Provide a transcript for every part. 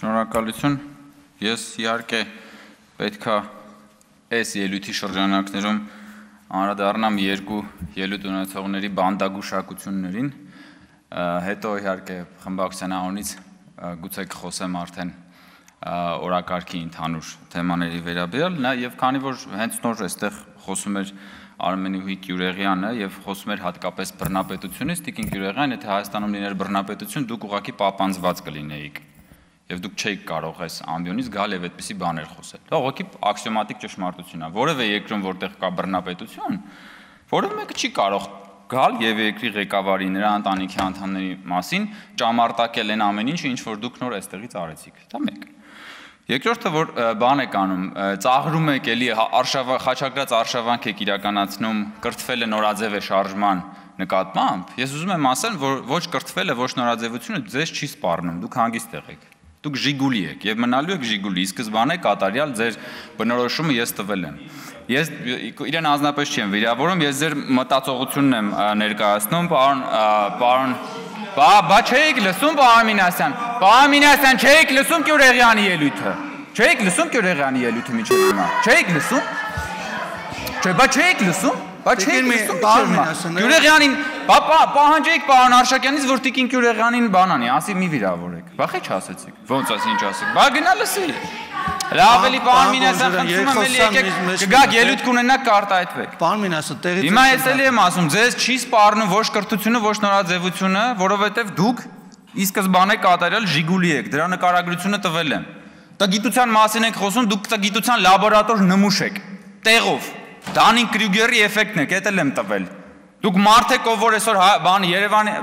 Շնորհակալություն։ Ես իհարկե պետքա այս ելույթի շրջանակներում անդրադառնամ երկու ելույթ ունեցողների բանդագուշակություններին, հետո իհարկե խմբակցության անունից գուցե կխոսեմ արդեն օրակարգի ընդհանուր թեմաների վերաբերյալ, եւ քանի որ հենց նոր այստեղ խոսում էր Արմենի Գյուրեղյանը եւ խոսում էր հատկապես բռնապետությունից, Տիկին Գյուրեղյան, եթե Հայաստանում լիներ բռնապետություն, դուք ուղղակի պապանձված կլինեիք։ Եվ դուք չէիք կարող այս ամբիոնից գալ եւ այդպիսի բաներ խոսել։ Դա ուղղակի աքսիոմատիկ ճշմարտություն է։ Որևէ երկրում, որտեղ կա բռնապետություն, որևէ մեկը չի կարող գալ եւ երկրի ղեկավարի նրա ընտանիքի անդամների մասին ճամարտակել այն ամեն ինչը, ինչ որ դուք նոր այստեղից արեցիք։ Դա մեկ։ Երկրորդը, որ բան եք անում, ծաղրում եք էլի խաչակրած արշավանք եք իրականացնում, կրթվել է նորաձև է շարժման նկատմամբ, ես ուզում եմ ասել, որ ոչ կրթվելը, ոչ նորաձևությունը ձեզ չի սպառնում, դուք հանգիստ եք։ Դուք ժիգուլի եք եւ մնալու եք ժիգուլի, սկզբանե կատարյալ ձեր բնորոշումը ես տվել եմ։ Ես իրեն անձնապես չեմ վիրավորում, ես ձեր մտածողությունն եմ ներկայացնում, պարոն Բա չէիք լսում պարոն Մինասյան, չէիք լսում Գյուրեղյանի ելույթը, չէիք լսում Գյուրեղյանի ելույթը մինչև հիմա, չէիք լսում, բա չէիք լսում, Գյուրեղյանին, պահանջեիք պարոն Արշակյանից, որ Տիկին Գյուրեղյանին բանանի, ասի մի վիրավորեք, բախե չասեցիք, ոնց ասի ինչ ասեք, բա գնա լսի, լավ էլի պարոն Մինասյան խնդրում եմ էլի եկեք, կգաք ելույթ կունենաք կարտահայտվեք։ Պարոն Մինասյան, տեղից հիմա ես էլի եմ ասում, ձեզ չի սպառնում ոչ կրթությունը, ոչ նորաձևությունը, որովհետև դուք ի սկզբանե կատարյալ ժիգուլի եք, դրա նկարագրությունը տվել եմ։ Տգիտության մասին եք խոսում, դուք տգիտության լաբորատոր նմուշ եք, տեղով, Դանին-Կրյուգերի էֆեկտն եք, էդ էլ եմ տվել։ Դուք մարդ եք, ով որ այսօր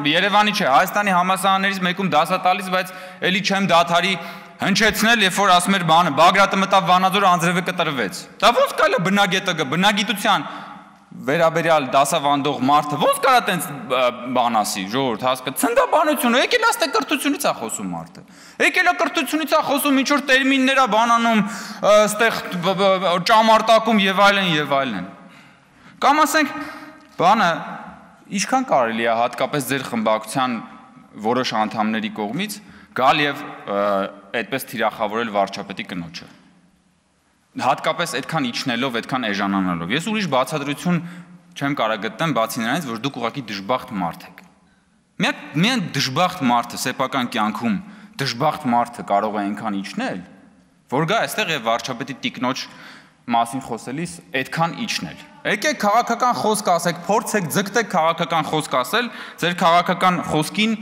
Երևանի չէ, Հայաստանի համալսարաններից մեկում դաս է տալիս, բայց էլի չեմ դադարի հնչեցնել, երբ որ ասում էր բանը, Բագրատը մտավ Վանաձոր, Անձրևը կտրվեց։ Դա ո՞նց կարելի է բնագետը, բնագիտության վերաբերյալ դասավանդող մարդը ո՞նց կարա տենց բան ասի, ժողովուրդ հասկա, ցնդաբանությունը, եկել աստե կրթությունից է խոսում մարդը։ Եկել է կրթությունից է խոսում, ինչ որ տերմիններ է բանանում, այստեղ ճամարտակում եւ այլն։ Կամ ասենք, բանը ինչքան կարելի է հատկապես ձեր խմբակցության որոշ անդամների կողմից գալ եւ այդպես թիրախավորել վարչապետի կնոջը։ Հատկապես այդքան իջնելով, այդքան էժանանալով։ Ես ուրիշ բացատրություն չեմ կարող գտնել, բացի նրանից, որ դուք ուղղակի դժբախտ մարդ եք։ Միայն դժբախտ մարդը սեփական կյանքում դժբախտ մարդը կարող է այնքան իջնել, որ գա այստեղ եւ վարչապետի տիկնոջ մասին խոսելիս այդքան իջնել։ Եկեք քաղաքական խոսք ասեք, փորձեք ձգտեք քաղաքական խոսք ասել, ձեր քաղաքական խոսքին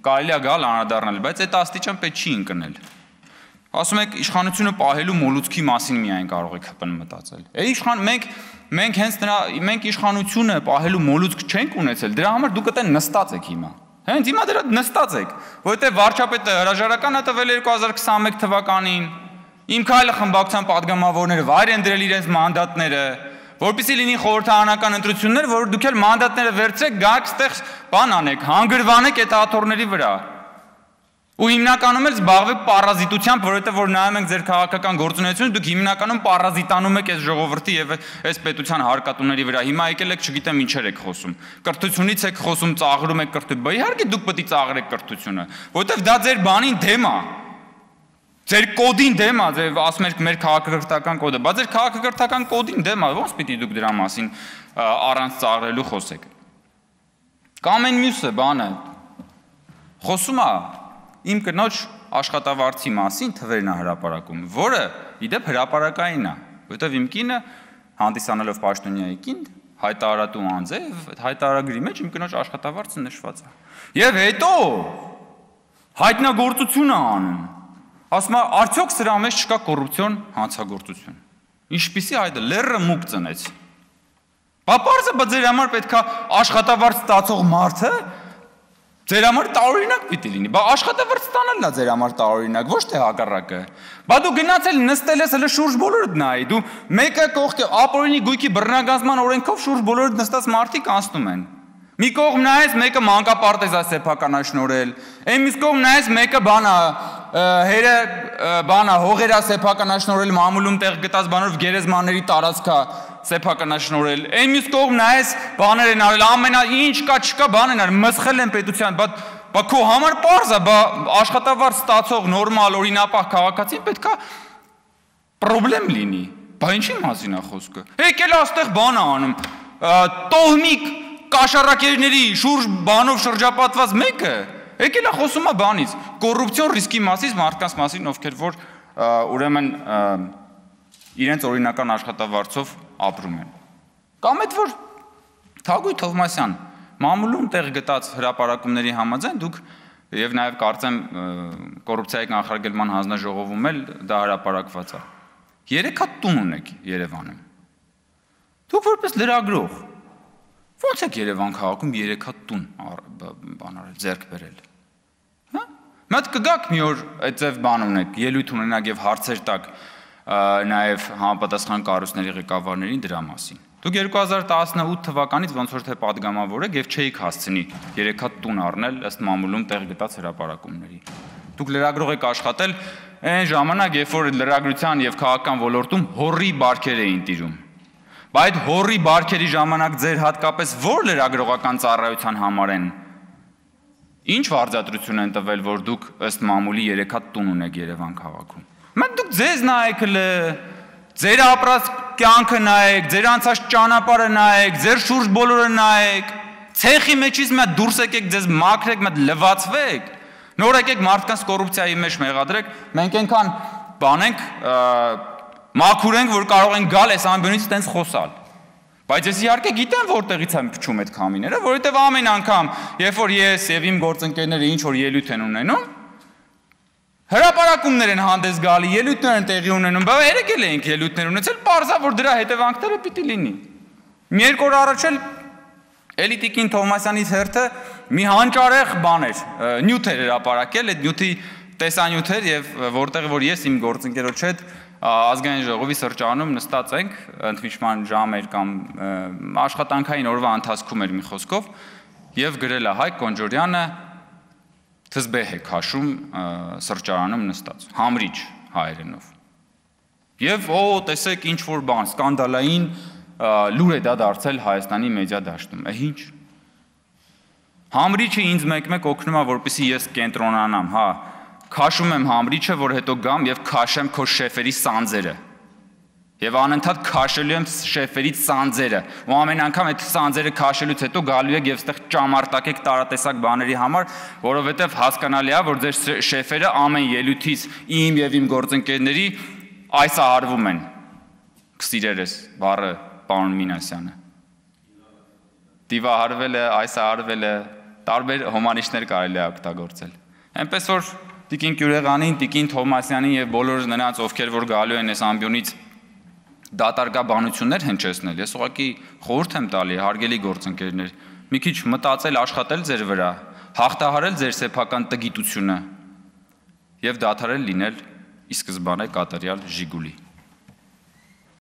կարելի է գալ անդրադառնալ, բայց այդ աստիճան պետք չի ընկնել։ Ասում եք իշխանությունը պահելու մոլուցքի մասին միայն կարող եք հպն մտածել։ Մենք իշխանությունը պահելու մոլուցք չենք ունեցել, դրա համար դուք այդտեղ նստած եք հիմա։ Հենց հիմա դրա նստած եք, որովհետև վարչապետը հրաժարական է տվել 2021 թվականին, իմ քայլը խմբակցության падգամավորները վայր են դրել իրենց մանդատները, որպեսզի լինի խորհրդարանական ընտրություններ, որ դուք էլ մանդատները վերցրեք, գաք այդտեղ բան անեք, հանգրվանեք այդ աթոռների վրա։ Ու հիմնականում էլ զբաղվեք պարազիտությամբ, որովհետև որ նայում ենք ձեր քաղաքական գործունեությունը, դուք հիմնականում պարազիտանում եք այս ժողովրդի եւ այս պետության հարկատուների վրա։ Հիմա եկել եք, չգիտեմ ինչեր եք խոսում։ Կրթությունից եք խոսում, ծաղրում եք կրթություն։ Բա իհարկե դուք պետք է ծաղրեք կրթությունը, որովհետև դա ձեր բանին դեմ է։ Ձեր կոդին դեմ է, ձեր ասում եք մեր քաղաքակրթական կոդը, բայց ձեր քաղաքակրթական կոդին դեմ է, ո՞նց պիտի դուք դրա մասին առանց ծաղրելու խոսեք։ Կամ այն մյուսը բանը խոսում է իմ կնոջ աշխատավարձի մասին թվերն է հրապարակում, որը իդեպ հրապարակային է, որովհետև իմ կինը հանդիսանալով պաշտոնյայի կին հայտարարատու անձ է, եւ հայտարարագրի մեջ իմ կնոջ աշխատավարձը նշված է։ Եվ հետո հայտնագործություն է անում։ Ասում է, արդյոք սրա մեջ չկա կոռուպցիոն հանցագործություն։ Ինչպիսի հայտը լեռը մուկ ծնեց։ Պարզը բա ձեր համար պետքա աշխատավարձ ստացող մարդը ձեր համար տարօրինակ պիտի լինի, բա աշխատավարձ ստանալն է ձեր համար տարօրինակ, ոչ թե հակառակը։ Բա դու գնացել նստել ես, հələ շուրջ բոլորդ նայի, դու մեկը կողքի ապօրինի գույքի բռնագազման օրենքով շուրջ բոլորդ նստած մարդիկ անցնում են։ Մի կողմ նայես, մեկը մանկապարտեզ է սեփականաշնորհել, այն մյուս կողմ նայես, մեկը հողերա սեփականաշնորհել, մամուլում տեղ գտած բանով գերեզմանների տարածքա սեփականաշնորհել, այն մյուս կողմ նայես, բաներ են արել, ամենա ինչ կա չկա բան են արել, մսխել են պետության, բայց բա քո համար պարզ է, բա աշխատավարձ ստացող նորմալ օրինապահ քաղաքացին պետքա պրոբլեմ լինի։ Բա ինչի մասին է խոսքը։ Եկել այստեղ բան է անում, տոհմիկ կաշառակերների շուրջ բանով շրջապատված մեկը, եկել է խոսում է բանից, կոռուպցիոն ռիսկի մասից, մարդկանց մասին, ովքեր որ ուրեմն իրենց օրինական աշխատավարձով ապրում են։ Կամ այդ որ Թագուհի Թովմասյան մամուլում տեղ գտած հրապարակումների համաձայն դուք եւ նաեւ կարծեմ կոռուպցիայի կանխարգելման հանձնաժողովում էլ դա հրապարակված է։ 3 հատ տուն ունեք Երևանում։ Դուք որպես լրագրող ո՞նց եք Երևան քաղաքում 3 հատ տուն բան արել, ձեռք բերել։ Հա՞։ Մատ կգաք մի օր այդպես բան ունեք, ելույթ ունենաք եւ հարցեր տակ նաեւ համապատասխան կառույցների ղեկավարներին դրա մասին։ Դուք 2018 թվականից ոնց որ թե падգամավոր եք եւ չէիք հասցնի 3 հատ տուն առնել ըստ մամուլում տեղ գտած հրապարակումների։ Դուք լրագրող եք աշխատել այն ժամանակ, երբ որ լրագրության եւ քաղաքական ոլորտում հորի բարքեր էին տիրում։ Բայց այդ հորի բարքերի ժամանակ ձեր հատկապես որ լրագրողական ծառայության համար են ինչ վարձատրություն են տվել, որ դուք ըստ մամուլի 3 հատ տուն ունեք Երևան քաղաքում։ Մենք դուք ձեզ նայեք ձեր ապրած կյանքը նայեք, ձեր անցած ճանապարհը նայեք, ձեր շուրջ բոլորը նայեք, ցեխի մեջից մի հատ դուրս եկեք, ձեզ մաքրեք, մի հատ լվացվեք, նոր եկեք մարդկանց կոռուպցիայի մեջ մեղադրեք, մենք այնքան բանենք, մաքուր ենք, որ կարող ենք գալ այս ամբյոնից տենց խոսալ։ Բայց ես իհարկե գիտեմ որտեղից եմ փչում այդ քամիները, որովհետև ամեն անգամ, երբ որ ես եւ իմ գործընկերները ինչ որ ելույթ են ունենում, հրապարակումներ են հանդես գալի, ելույթներ են տեղի ունենում, բայց երեքել էինք ելույթներ ունեցել, պարզա որ դրա հետևանքները պիտի լինի։ Մի երկու օր առաջ էլի Տիկին Թովմասյանի հերթը մի հանճարեղ բան էր, նյութ էր հրապարակել, այդ նյութի տեսանյութեր եւ որտեղ որ ես իմ գործընկերոջ հետ ազգային ժողովի սրճարանում նստած ենք, ընդմիջման ժամ էր կամ աշխատանքային օրվա ընթացքում էր մի խոսքով եւ գրել է Հայկ Կոնջորյանը թզբեհ է քաշում սրճարանում նստած, համրիչ հայերենով։ Եվ տեսեք ինչ որ բան, սկանդալային լուր է դա դարձել Հայաստանի մեդիա դաշտում։ Ինչ։ Համրիչը ինձ մեկ-մեկ օգնում է, որպեսզի ես կենտրոնանամ, հա, քաշում եմ համրիչը, որ հետո գամ եւ քաշեմ քո շեֆերի սանձերը։ Եվ անընդհատ քաշելու եմ շեֆերի սանձերը, ու ամեն անգամ այդ սանձերը քաշելուց հետո գալու եք եւ այստեղ ճամարտակեք տարատեսակ բաների համար, որովհետեւ հասկանալի է, որ ձեր շեֆերը ամեն ելույթից իմ եւ իմ գործընկերների այսահարվում են։ Կսիրերես բառը պարոն Մինասյանը։ Դիվահարվել է, այսահարվել է, տարբեր հոմանիշներ կարելի է օգտագործել։ Այնպես որ Տիկին Գյուրեղանին, Տիկին Թովմասյանին եւ բոլոր նրանց, ովքեր որ գալու են այս ամբիոնից դատարկաբանություններ հնչեցնել, ես ուղղակի խորհուրդ եմ տալի, հարգելի գործընկերներ, մի քիչ մտածել, աշխատել ձեր վրա, հաղթահարել ձեր սեփական տգիտությունը եւ դադարել լինել ի սկզբանե կատարյալ Ժիգուլի։